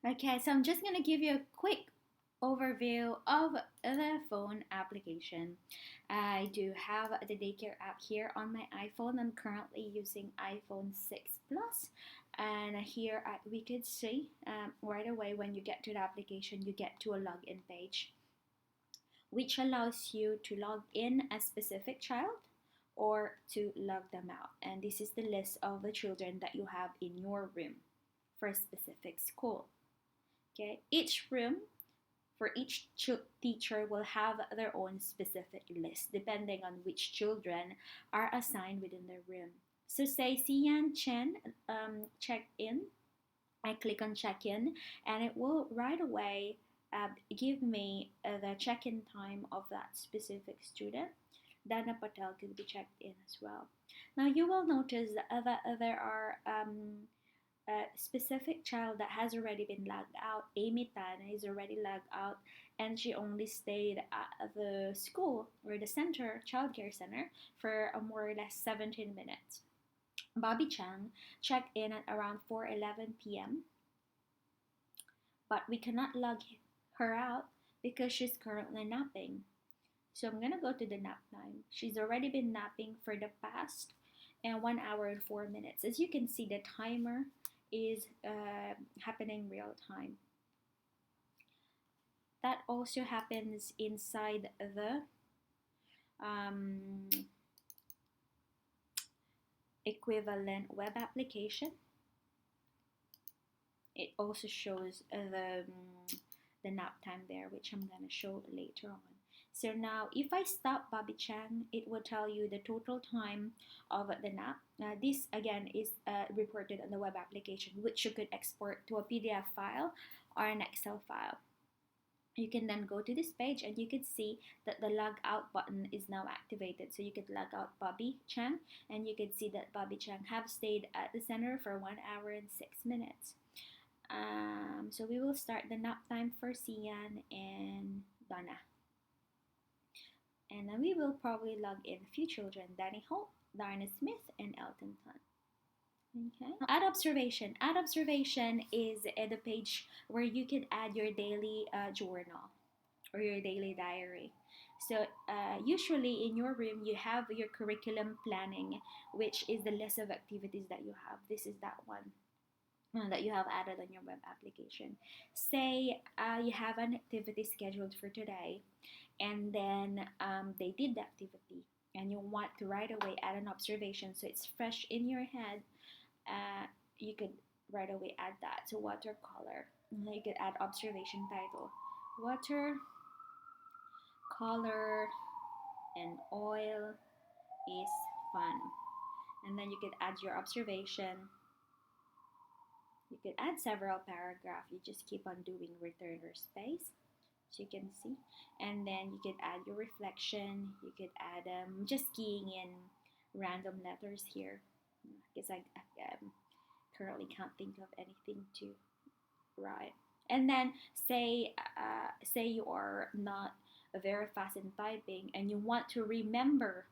Okay, so I'm just going to give you a quick overview of the phone application. I do have the daycare app here on my iPhone. I'm currently using iPhone 6 Plus. And here we could see right away when you get to the application, you get to a login page, which allows you to log in a specific child or to log them out. And this is the list of the children that you have in your room for a specific school. Okay, each room for each teacher will have their own specific list depending on which children are assigned within their room. So say Sian Chen checked in. I click on check in and it will right away give me the check in time of that specific student. Dana Patel could be checked in as well. Now you will notice that there are a specific child that has already been logged out. Amy Tan is already logged out and she only stayed at the school or the center, childcare center, for more or less 17 minutes. Bobby Chang checked in at around 4:11 p.m., but we cannot log her out because she's currently napping. So I'm gonna go to the nap time. She's already been napping for the past 1 hour and 4 minutes. As you can see, the timer is happening real time. That also happens inside the um, equivalent web application. It also shows the nap time there, which I'm gonna show later on. So now if I stop Bobby Chang, it will tell you the total time of the nap. This again is reported on the web application, which you could export to a PDF file or an Excel file. You can then go to this page and you can see that the log out button is now activated. So you could log out Bobby Chang and you can see that Bobby Chang have stayed at the center for 1 hour and 6 minutes. So we will start the nap time for Sian and Donna. And then we will probably log in a few children, Danny Holt, Darna Smith, and Elton Tan. Okay. Add observation. Add observation is the page where you can add your daily journal or your daily diary. So usually in your room you have your curriculum planning, which is the list of activities that you have. This is that one that you have added on your web application. Say you have an activity scheduled for today, and then they did the activity, and you want to right away add an observation so it's fresh in your head. You could right away add that to watercolor. You could add observation title, water color and oil is fun. And then you could add your observation. You could add several paragraphs. You just keep on doing return or space, so you can see. And then you could add your reflection. You could add just keying in random letters here, because I currently can't think of anything to write. And then say you are not very fast in typing and you want to remember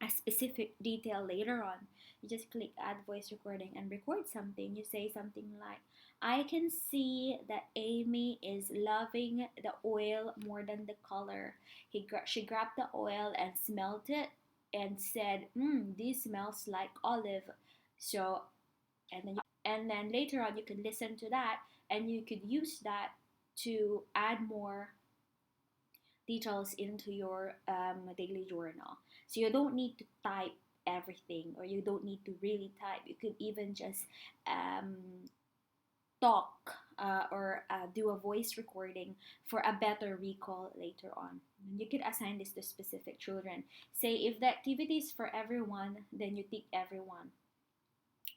a specific detail later on, you just click add voice recording and record something. You say something like, I can see that Amy is loving the oil more than the color. She grabbed the oil and smelled it and said, this smells like olive. So and then later on you can listen to that and you could use that to add more details into your daily journal. So you don't need to type everything, or you don't need to really type. You could even just um, talk or do a voice recording for a better recall later on. And you could assign this to specific children. Say if the activity is for everyone, then you tick everyone.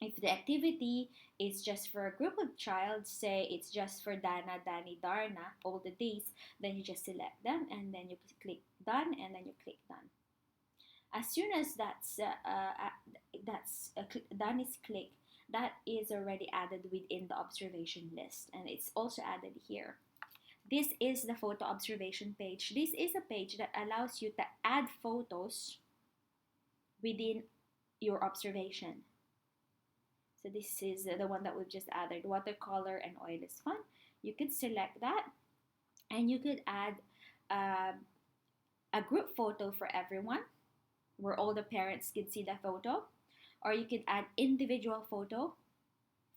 If the activity is just for a group of child, say it's just for Dana, Danny, Darna, all the days, then you just select them and then you click done and then you click done. As soon as done is clicked, that is already added within the observation list and it's also added here. This is the photo observation page. This is a page that allows you to add photos within your observation. So this is the one that we've just added. Watercolor and oil is fun. You could select that, and you could add uh, a group photo for everyone where all the parents could see the photo, or you could add individual photo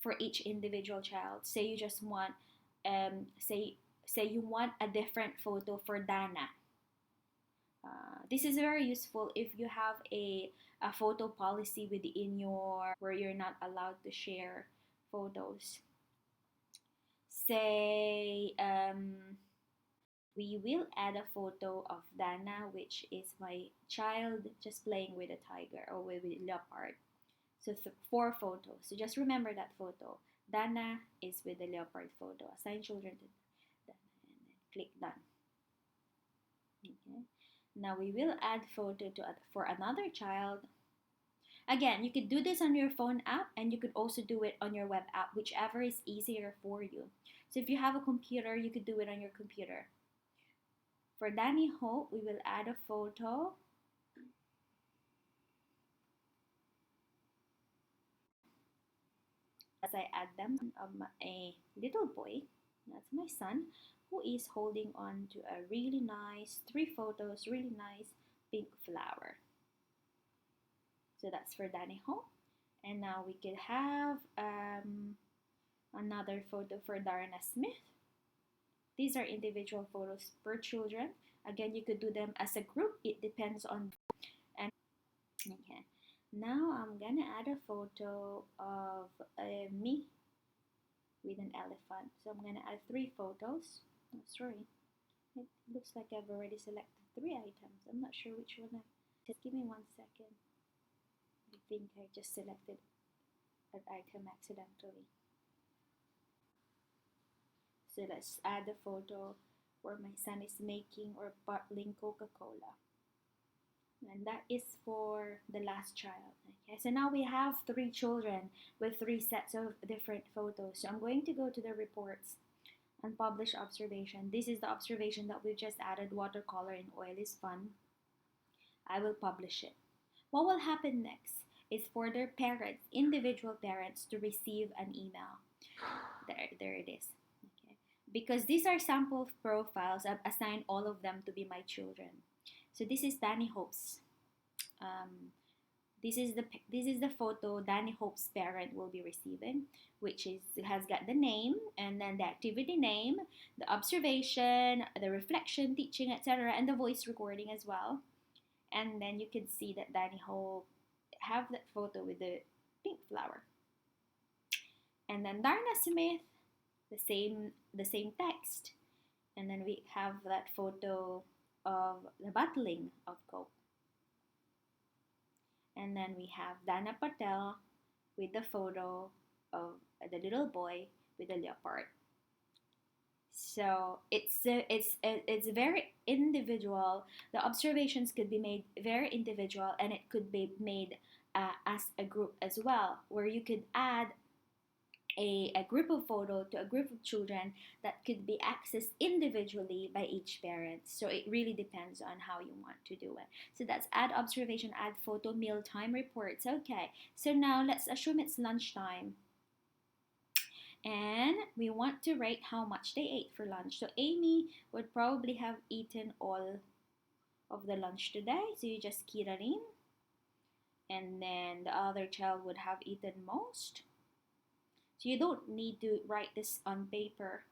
for each individual child. Say you just want, say you want a different photo for Dana. This is very useful if you have a photo policy within your where you're not allowed to share photos. Say we will add a photo of Dana, which is my child just playing with a tiger or with a leopard. So 4 photos. So just remember that photo. Dana is with the leopard photo. Assign children to Dana and then click done. Okay. Now we will add photo for another child. Again, you could do this on your phone app, and you could also do it on your web app, whichever is easier for you. So if you have a computer, you could do it on your computer. For Danny Hope, we will add a photo. As I add them, a little boy, that's my son, who is holding on to a really nice, 3 photos, really nice pink flower. So that's for Danny Hope. And now we could have another photo for Darna Smith. These are individual photos per children. Again, you could do them as a group. It depends on. And okay, now I'm gonna add a photo of me with an elephant. So I'm gonna add 3 photos. Oh, sorry, it looks like I've already selected 3 items. I'm not sure which one. Just give me 1 second. I think I just selected an item accidentally. So let's add a photo where my son is making or bottling Coca-Cola. And that is for the last child. Okay, so now we have 3 children with 3 sets of different photos. So I'm going to go to the reports and publish observation. This is the observation that we've just added. Watercolor and oil is fun. I will publish it. What will happen next is for their parents, individual parents, to receive an email. There it is. Okay. Because these are sample profiles, I've assigned all of them to be my children. So this is Danny Hope's. This is the photo Danny Hope's parent will be receiving, which has got the name and then the activity name, the observation, the reflection, teaching, etc., and the voice recording as well. And then you can see that Danny Hope have that photo with the pink flower. And then Darna Smith, the same text. And then we have that photo of the bottling of Coke. And then we have Dana Patel with the photo of the little boy with the leopard. So it's very individual. The observations could be made very individual, and it could be made as a group as well, where you could add a group of photo to a group of children that could be accessed individually by each parent. So it really depends on how you want to do it. So that's add observation, add photo, mealtime reports. Okay, so now let's assume it's lunchtime. And we want to rate how much they ate for lunch. So Amy would probably have eaten all of the lunch today. So you just key that in. And then the other child would have eaten most. So you don't need to write this on paper.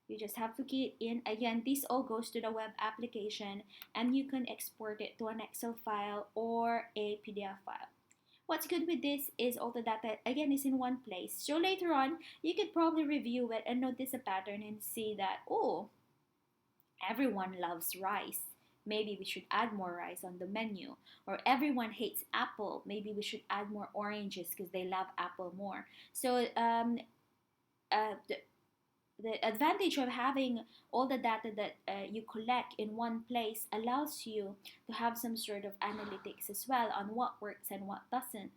You just have to key it in. Again, this all goes to the web application, and you can export it to an Excel file or a PDF file. What's good with this is all the data, again, is in one place. So later on, you could probably review it and notice a pattern and see that, oh, everyone loves rice. Maybe we should add more rice on the menu. Or everyone hates apple. Maybe we should add more oranges because they love apple more. So the advantage of having all the data that you collect in one place allows you to have some sort of analytics as well on what works and what doesn't.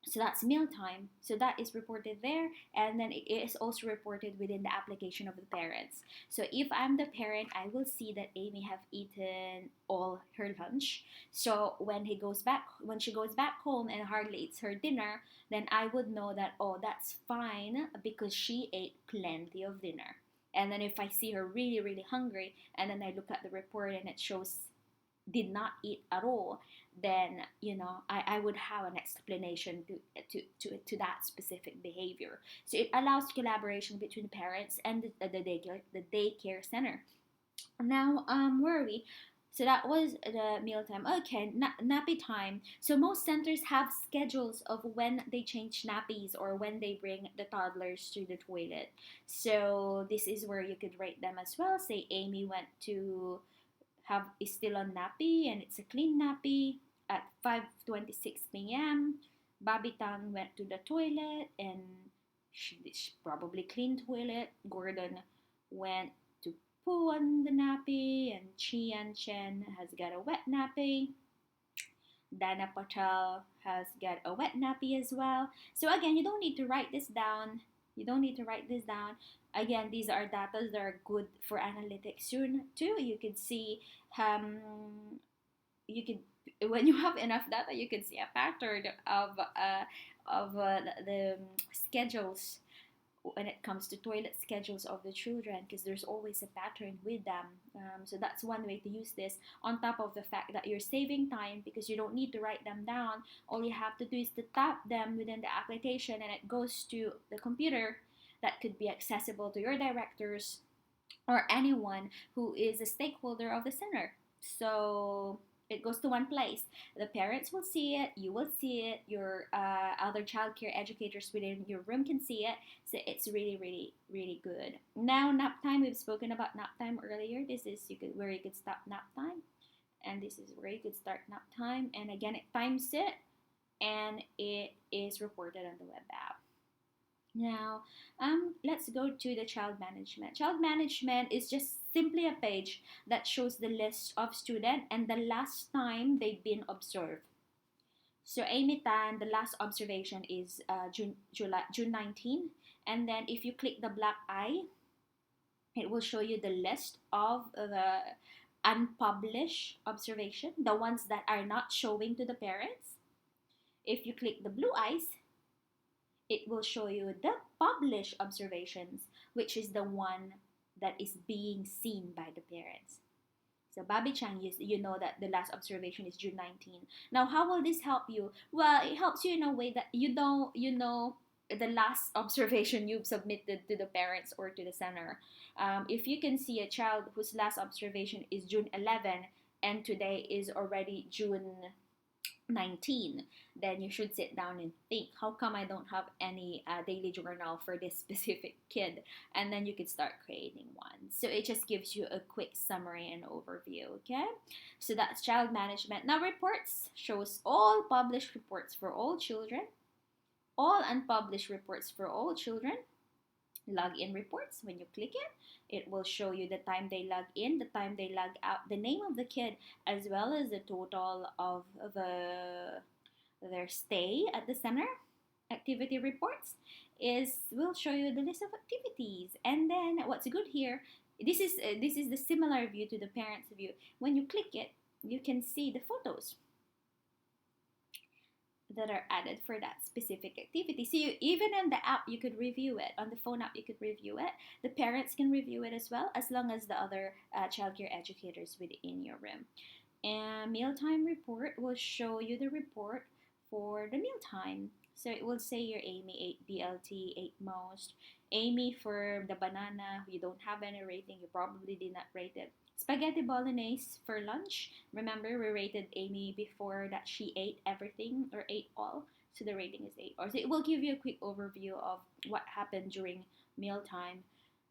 So that's mealtime. So that is reported there, and then it is also reported within the application of the parents. So if I'm the parent, I will see that Amy have eaten all her lunch. So when she goes back home and hardly eats her dinner, then I would know that, oh, that's fine because she ate plenty of dinner. And then if I see her really really hungry, and then I look at the report and it shows did not eat at all, then I would have an explanation to that specific behavior. So it allows collaboration between parents and the daycare center. Now, where are we? So that was the mealtime. Okay, nappy time. So most centers have schedules of when they change nappies or when they bring the toddlers to the toilet. So this is where you could rate them as well. Say Amy went to have is still on nappy and it's a clean nappy at 5:26 p.m. Bobby Tang went to the toilet and she probably clean toilet. Gordon went to poo on the nappy and Chian Chen has got a wet nappy. Dana Patel has got a wet nappy as well. So again, you don't need to write this down. You don't need to write this down. Again, these are data that are good for analytics soon too. You could see um you could when you have enough data, you can see a pattern of the schedules when it comes to toilet schedules of the children, because there's always a pattern with them. So that's one way to use this, on top of the fact that you're saving time because you don't need to write them down. All you have to do is to tap them within the application and it goes to the computer that could be accessible to your directors or anyone who is a stakeholder of the center. So it goes to one place. The parents will see it, you will see it, your other childcare educators within your room can see it. So it's really, really, really good. Now, nap time. We've spoken about nap time earlier. This is where you could stop nap time, and this is where you could start nap time. And again, it times it, and it is reported on the web app. Now, let's go to the child management. Child management is just simply a page that shows the list of students and the last time they've been observed. So Amy Tan, the last observation is June 19. And then if you click the black eye, it will show you the list of the unpublished observation, the ones that are not showing to the parents. If you click the blue eyes, it will show you the published observations, which is the one that is being seen by the parents. So Bobby Chang, you know that the last observation is June 19. Now, how will this help you? Well, it helps you in a way that you know the last observation you've submitted to the parents or to the center. If you can see a child whose last observation is June 11 and today is already June 19, then you should sit down and think, how come I don't have any daily journal for this specific kid? And then you could start creating one. So it just gives you a quick summary and overview. Okay, so that's child management. Now, reports shows all published reports for all children, all unpublished reports for all children. Login reports, when you click it will show you the time they log in, the time they log out, the name of the kid, as well as the total of their stay at the center. Activity reports will show you the list of activities. And then what's good here, this is the similar view to the parents view. When you click it, you can see the photos that are added for that specific activity. So even in the app, you could review it. On the phone app, you could review it. The parents can review it as well, as long as the other childcare educators within your room. And mealtime report will show you the report for the mealtime. So it will say your Amy ate BLT, ate most. Amy, for the banana, you don't have any rating. You probably did not rate it. Spaghetti bolognese for lunch. Remember, we rated Amy before that she ate everything or ate all. So the rating is 8. Or so it will give you a quick overview of what happened during mealtime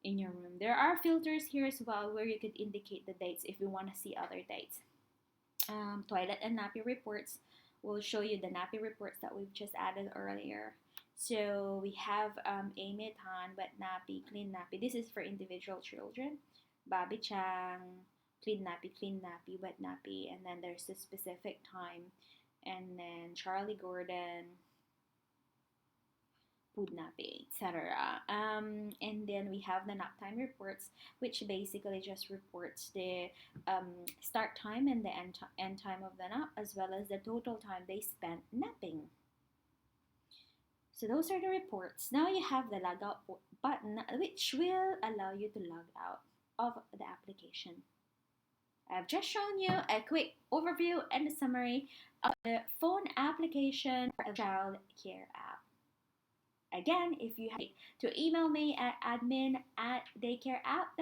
in your room. There are filters here as well where you could indicate the dates if you want to see other dates. Toilet and nappy reports will show you the nappy reports that we've just added earlier. So we have Amy Tan, wet nappy, clean nappy. This is for individual children. Bobby Chang, clean nappy, wet nappy, and then there's the specific time. And then Charlie Gordon, food napping, etc. And then we have the nap time reports, which basically just reports the start time and the end time of the nap, as well as the total time they spent napping. So those are the reports. Now you have the log out button, which will allow you to log out of the application. I've just shown you a quick overview and a summary of the phone application for a child care app. Again, if you have to email me at admin@daycareapp.com.